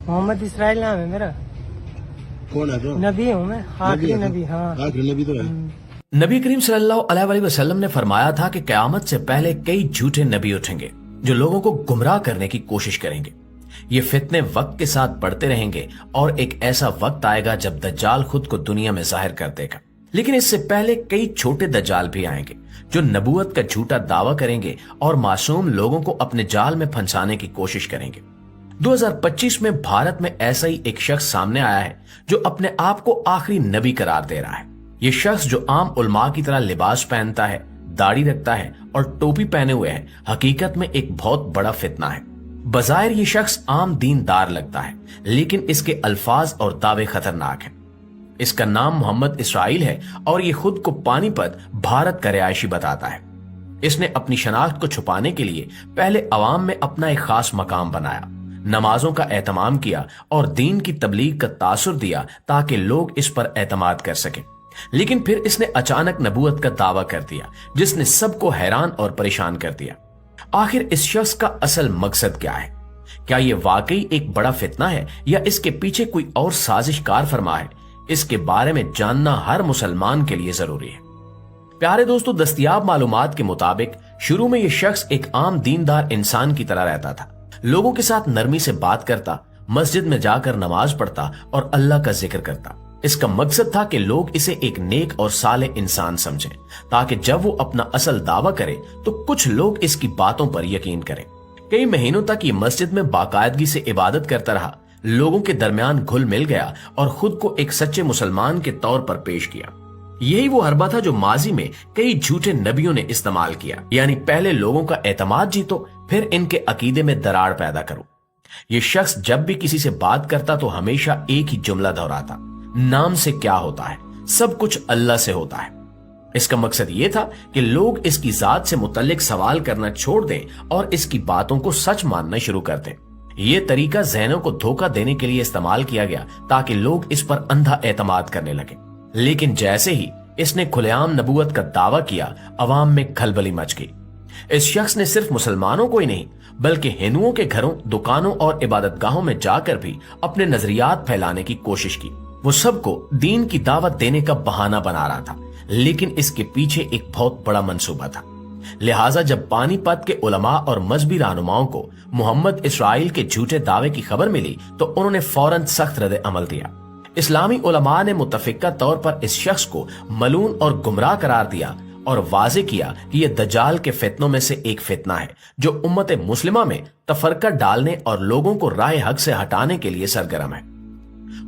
Mohammad Israel नाम है मेरा। कौन है तो? नबी हूँ मैं, आखिरी नबी। हाँ, आखिरी नबी तो है। नबी करीम सल्लल्लाहु अलैहि वसल्लम ने फरमाया था कि क़यामत से पहले कई झूठे नबी उठेंगे जो लोगों को गुमराह करने की कोशिश करेंगे। ये फितने वक्त के साथ बढ़ते रहेंगे और एक ऐसा वक्त आएगा जब दज्जाल खुद को दुनिया में जाहिर कर देगा। लेकिन इससे पहले कई छोटे दज्जाल भी आएंगे जो नबूवत का झूठा दावा करेंगे और मासूम लोगों को अपने जाल में फंसाने की कोशिश करेंगे। 2025 में भारत में ऐसा ही एक शख्स सामने आया है जो अपने आप को आखिरी नबी करार दे रहा है। ये शख्स जो आम उलमा की तरह लिबास पहनता है, दाढ़ी रखता है और टोपी पहने हुए है, हकीकत में एक बहुत बड़ा फितना है। बज़ाहिर ये शख्स आम दीनदार लगता है, लेकिन इसके अल्फाज और दावे खतरनाक हैं। इसका नाम मोहम्मद इसराइल है और ये खुद को पानीपत भारत का रिहायशी बताता है। इसने अपनी शनाख्त को छुपाने के लिए पहले अवाम में अपना एक खास मकाम बनाया, नमाजों का एहतमाम किया और दीन की तबलीग का तासुर दिया ताकि लोग इस पर एतमाद कर सकें। लेकिन फिर इसने अचानक नबूवत का दावा कर दिया जिसने सबको हैरान और परेशान कर दिया। आखिर इस शख्स का असल मकसद क्या है? क्या यह वाकई एक बड़ा फितना है या इसके पीछे कोई और साजिश कार फरमा है? इसके बारे में जानना हर मुसलमान के लिए जरूरी है। प्यारे दोस्तों, दस्तयाब मालूमात के मुताबिक शुरू में यह शख्स एक आम दीनदार इंसान की तरह रहता था। लोगों के साथ नरमी से बात करता, मस्जिद में जाकर नमाज पढ़ता और अल्लाह का जिक्र करता। इसका मकसद था कि लोग इसे एक नेक और साले इंसान समझें ताकि जब वो अपना असल दावा करे तो कुछ लोग इसकी बातों पर यकीन करें। कई महीनों तक ये मस्जिद में बाकायदगी से इबादत करता रहा, लोगों के दरमियान घुल मिल गया और खुद को एक सच्चे मुसलमान के तौर पर पेश किया। यही वो हरबा था जो माजी में कई झूठे नबियों ने इस्तेमाल किया, यानी पहले लोगों का एतमाद जीतो फिर इनके अकीदे में दरार पैदा करो। ये शख्स जब भी किसी से बात करता तो हमेशा एक ही जुमला दोहराता, नाम से क्या होता है, सब कुछ अल्लाह से होता है। इसका मकसद यह था कि लोग इसकी जात से मुतल्लिक सवाल करना छोड़ दें और इसकी बातों को सच मानना शुरू कर दें। यह तरीका ज़हनों को धोखा देने के लिए इस्तेमाल किया गया ताकि लोग इस पर अंधा एतमाद करने लगे। लेकिन जैसे ही इसने खुलेआम नबूवत का दावा किया, अवाम में खलबली मच गई। इस शख्स ने सिर्फ मुसलमानों को ही नहीं बल्कि हिंदुओं के घरों, दुकानों और इबादतगाहों में जाकर भी अपने नजरियात फैलाने की कोशिश की। वो सबको दीन की दावत देने का बहाना बना रहा था, लेकिन इसके पीछे एक बहुत बड़ा मंसूबा था। लिहाजा जब पानीपत के उलमा और मजहबी रहनुमाओं को मोहम्मद इसराइल के झूठे दावे की खबर मिली तो उन्होंने फौरन सख्त रद्द अमल दिया। इस्लामी उलमा ने मुतफिका तौर पर इस शख्स को मलून और गुमराह करार दिया और वाजे किया कि यह दज्जाल के फितनों में से एक फितना है जो उम्मत मुस्लिमा में तफरका डालने और लोगों को राह हक से हटाने के लिए सरगर्म है।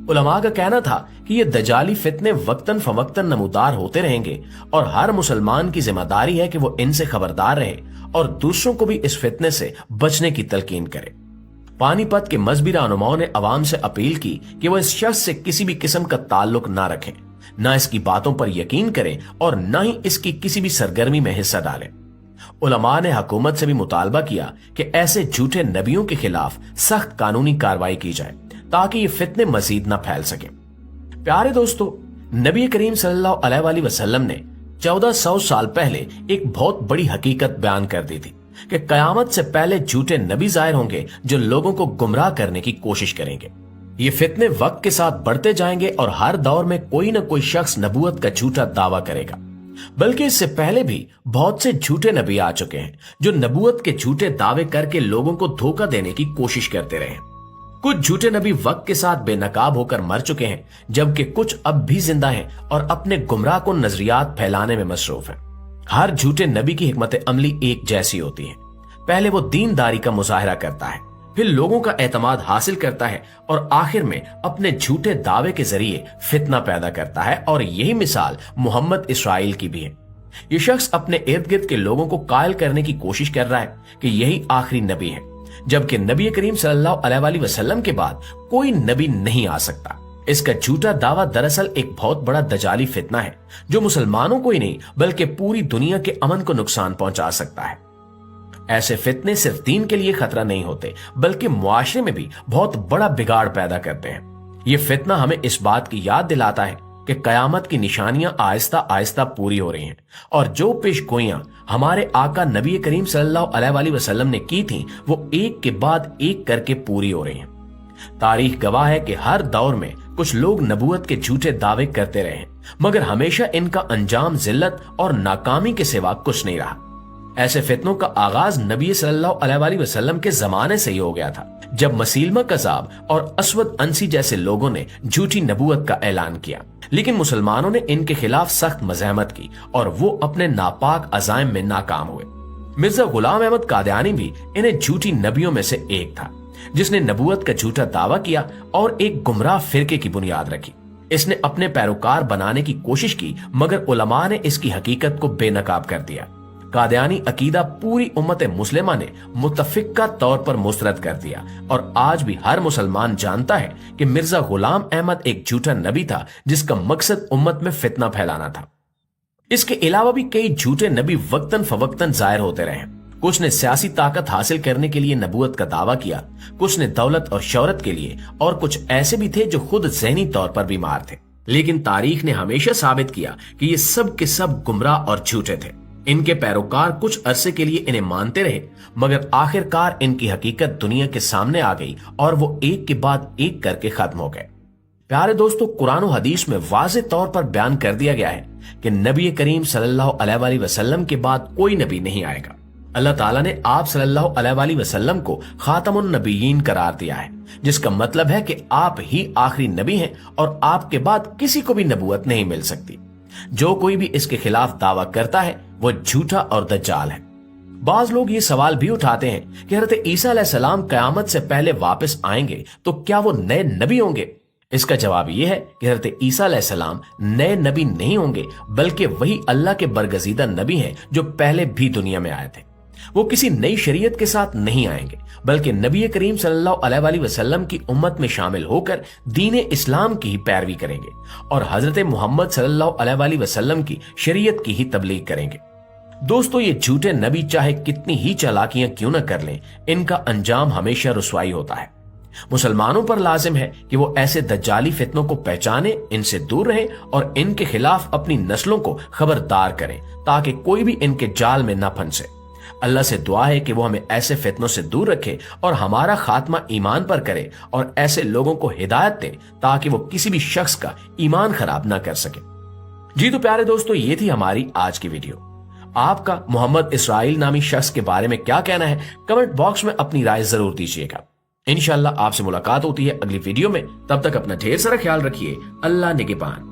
उलमा का कहना था कि ये दजाली फितने वक्तन फवक्तन नमूदार होते रहेंगे और हर मुसलमान की जिम्मेदारी है कि वो इनसे खबरदार रहे और दूसरों को भी इस फितने से बचने की तलकीन करे। पानीपत के मजहबी रहनुमाओं ने अवाम से अपील की कि वो इस शख्स से किसी भी किस्म का ताल्लुक ना रखें, ना इसकी बातों पर यकीन करें और न ही इसकी किसी भी सरगर्मी में हिस्सा डालें। उलमा ने हुकूमत से भी मुतालबा किया कि ऐसे झूठे नबियों के खिलाफ सख्त कानूनी कार्रवाई की जाए ताकि ये फितने मजीद न फैल सके। प्यारे दोस्तों, नबी करीम सल्लल्लाहु अलैहि वसल्लम ने 1400 साल पहले एक बहुत बड़ी हकीकत बयान कर दी थी कि कयामत से पहले झूठे नबी जाहिर होंगे जो लोगों को गुमराह करने की कोशिश करेंगे। ये फितने वक्त के साथ बढ़ते जाएंगे और हर दौर में कोई न कोई शख्स नबूवत का झूठा दावा करेगा। बल्कि इससे पहले भी बहुत से झूठे नबी आ चुके हैं जो नबूवत के झूठे दावे करके लोगों को धोखा देने की कोशिश करते रहे। कुछ झूठे नबी वक्त के साथ बेनकाब होकर मर चुके हैं, जबकि कुछ अब भी जिंदा हैं और अपने गुमराह को नजरियात फैलाने में मसरूफ हैं। हर झूठे नबी की हिकमत अमली एक जैसी होती है। पहले वो दीनदारी का मुजाहरा करता है, फिर लोगों का एतमाद हासिल करता है और आखिर में अपने झूठे दावे के जरिए फितना पैदा करता है। और यही मिसाल मोहम्मद इसराइल की भी है। ये शख्स अपने इर्द गिर्द के लोगों को कायल करने की कोशिश कर रहा है कि यही आखिरी नबी है, जबकि नबी करीम सल्लल्लाहु अलैहि वसल्लम के बाद कोई नबी नहीं आ सकता। इसका झूठा दावा दरअसल एक बहुत बड़ा दजाली फितना है जो मुसलमानों को ही नहीं बल्कि पूरी दुनिया के अमन को नुकसान पहुंचा सकता है। ऐसे फितने सिर्फ दीन के लिए खतरा नहीं होते बल्कि मुआशरे में भी बहुत बड़ा बिगाड़ पैदा करते हैं। ये फितना हमें इस बात की याद दिलाता है कि कयामत की निशानियां आहिस्ता आहिस्ता पूरी हो रही हैं और जो पेशगोइयां हमारे आका नबी करीम सल्लल्लाहु अलैहि वसल्लम ने की थी वो एक के बाद एक करके पूरी हो रही हैं। तारीख गवाह है कि हर दौर में कुछ लोग नबूवत के झूठे दावे करते रहे हैं, मगर हमेशा इनका अंजाम जिल्लत और नाकामी के सिवा कुछ नहीं रहा। ऐसे फितनों का आगाज नबी सल्लल्लाहु अलैहि वसल्लम के जमाने से ही हो गया था, जब मसीलमा कज़ाब और असवद अंसी जैसे लोगों ने झूठी नबूवत का ऐलान किया, लेकिन मुसलमानों ने इनके खिलाफ सख्त मज़ाहमत की और वो अपने नापाक अज़ाइम में नाकाम हुए। मिर्जा गुलाम अहमद कादियानी भी इन्हें झूठी नबियों में से एक था, जिसने नबूवत का झूठा दावा किया और एक गुमराह फिरके की बुनियाद रखी। इसने अपने पैरोकार बनाने की कोशिश की, मगर उलमा ने इसकी हकीकत को बेनकाब कर दिया। कादियानी अकीदा पूरी उम्मत मुस्लिमा ने मुतफिका तौर पर मुस्तरद कर दिया और आज भी हर मुसलमान जानता है कि मिर्जा गुलाम अहमद एक झूठा नबी था, जिसका मकसद उम्मत में फितना फैलाना था। इसके अलावा भी कई झूठे नबी वक्तन फवक्तन जाहिर होते रहे। कुछ ने सियासी ताकत हासिल करने के लिए नबूवत का दावा किया, कुछ ने दौलत और शौहरत के लिए, और कुछ ऐसे भी थे जो खुद ज़हनी तौर पर बीमार थे। लेकिन तारीख ने हमेशा साबित किया कि ये सब के सब गुमराह और झूठे थे। इनके पैरोकार कुछ अरसे के लिए इन्हें मानते रहे, मगर आखिरकार इनकी हकीकत दुनिया के सामने आ गई और वो एक के बाद एक करके खत्म हो गए। प्यारे दोस्तों, कुरान और हदीस में वाज़ेह तौर पर बयान कर दिया गया है कि नबी करीम सल्लल्लाहु अलैहि वसल्लम के बाद कोई नबी नहीं आएगा। अल्लाह ताला ने आप सल्लल्लाहु अलैहि वसल्लम को खातमुन नबिय्यीन करार दिया है, जिसका मतलब है कि आप ही आखिरी नबी हैं और आपके बाद किसी को भी नबूवत नहीं मिल सकती। जो कोई भी इसके खिलाफ दावा करता है वो झूठा और दज्जाल है। बाज लोग ये सवाल भी उठाते हैं कि हज़रत ईसा अलैहिस्सलाम क़यामत से पहले वापस आएंगे तो क्या वो नए नबी होंगे? इसका जवाब ये है कि हज़रत ईसा अलैहिस्सलाम नए नबी नहीं होंगे, बल्कि वही अल्लाह के बरगजीदा नबी हैं जो पहले भी दुनिया में आए थे। वो किसी नई शरीयत के साथ नहीं आएंगे, बल्कि नबी करीम सल्लल्लाहु अलैहि वसल्लम की उम्मत में शामिल होकर दीन इस्लाम की ही पैरवी करेंगे और हजरत मोहम्मद सल्लल्लाहु अलैहि वसल्लम की शरीयत की ही तबलीग करेंगे। दोस्तों, ये झूठे नबी चाहे कितनी ही चालाकियां क्यों न कर लें, इनका अंजाम हमेशा रुसवाई होता है। मुसलमानों पर लाजिम है कि वो ऐसे दज्जाली फितनों को पहचाने, इनसे दूर रहें और इनके खिलाफ अपनी नस्लों को खबरदार करें, ताकि कोई भी इनके जाल में न फंसे। अल्लाह से दुआ है कि वो हमें ऐसे फितनों से दूर रखे और हमारा खात्मा ईमान पर करे और ऐसे लोगों को हिदायत दे ताकि वो किसी भी शख्स का ईमान खराब ना कर सके। जी तो प्यारे दोस्तों, ये थी हमारी आज की वीडियो। आपका मोहम्मद इसराइल नामी शख्स के बारे में क्या कहना है, कमेंट बॉक्स में अपनी राय जरूर दीजिएगा। इंशाल्लाह आपसे मुलाकात होती है अगली वीडियो में। तब तक अपना ढेर सारा ख्याल रखिए। अल्लाह निगहबान।